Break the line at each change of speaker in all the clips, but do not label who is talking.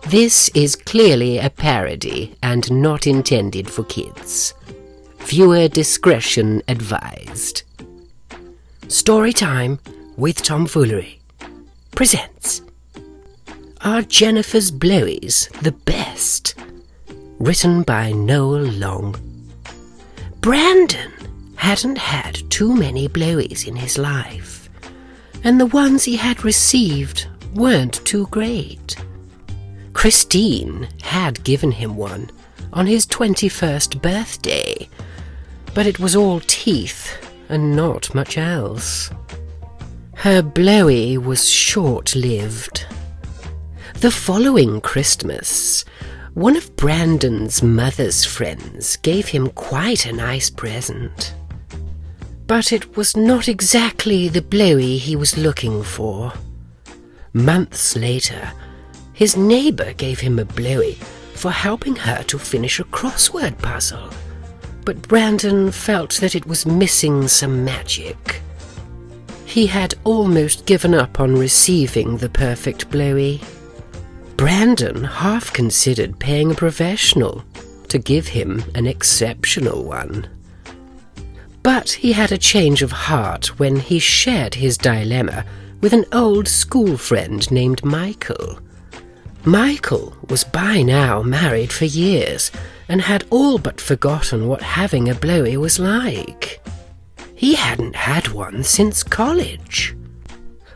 This is clearly a parody and not intended for kids. Viewer discretion advised. Storytime with Tomfoolery presents Are Jennifer's Blowies the Best? Written by Noel Long. Brandon hadn't had too many blowies in his life, and the ones he had received weren't too great. Christine had given him one on his 21st birthday, but it was all teeth and not much else. Her blowy was short-lived. The following Christmas, one of Brandon's mother's friends gave him quite a nice present. But it was not exactly the blowy he was looking for. Months later, his neighbour gave him a blowy for helping her to finish a crossword puzzle, but Brandon felt that it was missing some magic. He had almost given up on receiving the perfect blowy. Brandon half considered paying a professional to give him an exceptional one. But he had a change of heart when he shared his dilemma with an old school friend named Michael. Michael was by now married for years and had all but forgotten what having a blowy was like. He hadn't had one since college.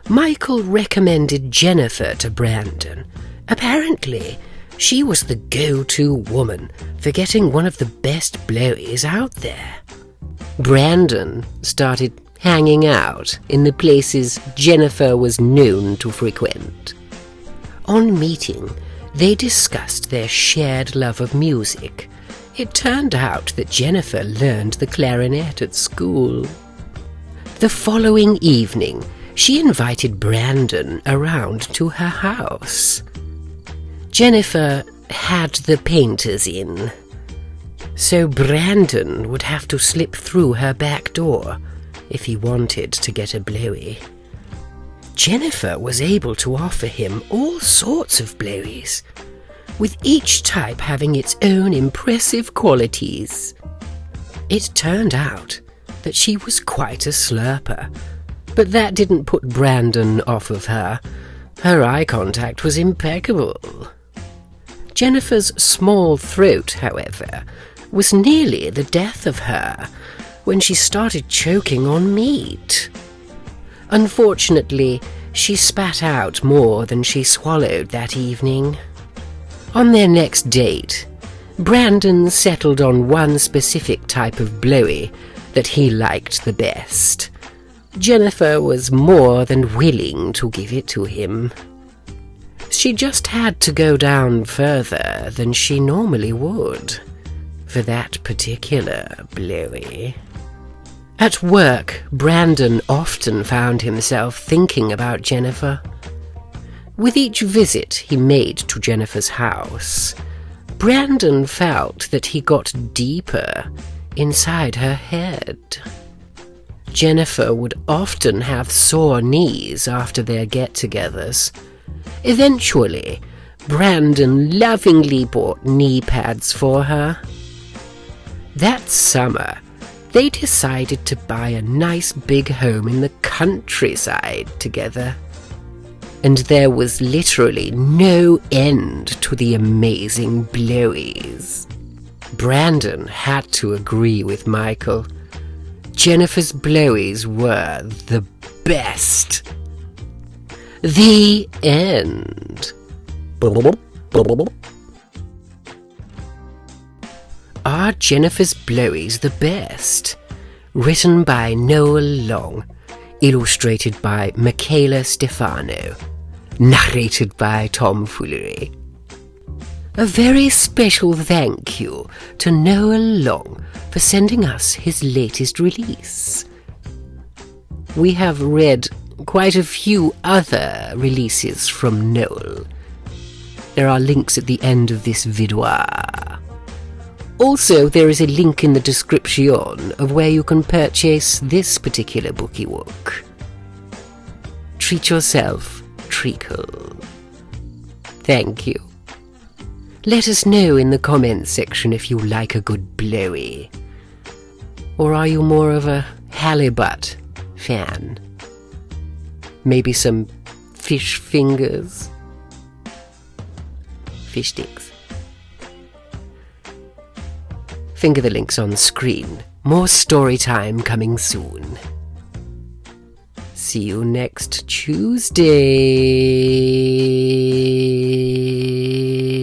Michael recommended Jennifer to Brandon. Apparently, she was the go-to woman for getting one of the best blowies out there. Brandon started hanging out in the places Jennifer was known to frequent. On meeting, they discussed their shared love of music. It turned out that Jennifer learned the clarinet at school. The following evening, she invited Brandon around to her house. Jennifer had the painters in, so Brandon would have to slip through her back door if he wanted to get a blowy. Jennifer was able to offer him all sorts of blowies, with each type having its own impressive qualities. It turned out that she was quite a slurper, but that didn't put Brandon off of her. Her eye contact was impeccable. Jennifer's small throat, however, was nearly the death of her when she started choking on meat. Unfortunately, she spat out more than she swallowed that evening. On their next date, Brandon settled on one specific type of blowy that he liked the best. Jennifer was more than willing to give it to him. She just had to go down further than she normally would for that particular blowy. At work, Brandon often found himself thinking about Jennifer. With each visit he made to Jennifer's house, Brandon felt that he got deeper inside her head. Jennifer would often have sore knees after their get-togethers. Eventually, Brandon lovingly bought knee pads for her. That summer, they decided to buy a nice big home in the countryside together. And there was literally no end to the amazing blowies. Brandon had to agree with Michael. Jennifer's blowies were the best. The end. Are Jennifer's Blowies the Best? Written by Noel Long. Illustrated by Michaela Stefano. Narrated by Tomfoolery. A very special thank you to Noel Long for sending us his latest release. We have read quite a few other releases from Noel. There are links at the end of this video. Also, there is a link in the description of where you can purchase this particular book. Treat yourself, treacle. Thank you. Let us know in the comments section if you like a good blowy. Or are you more of a halibut fan? Maybe some fish fingers? Fish sticks. Finger the links on screen. More story time coming soon. See you next Tuesday.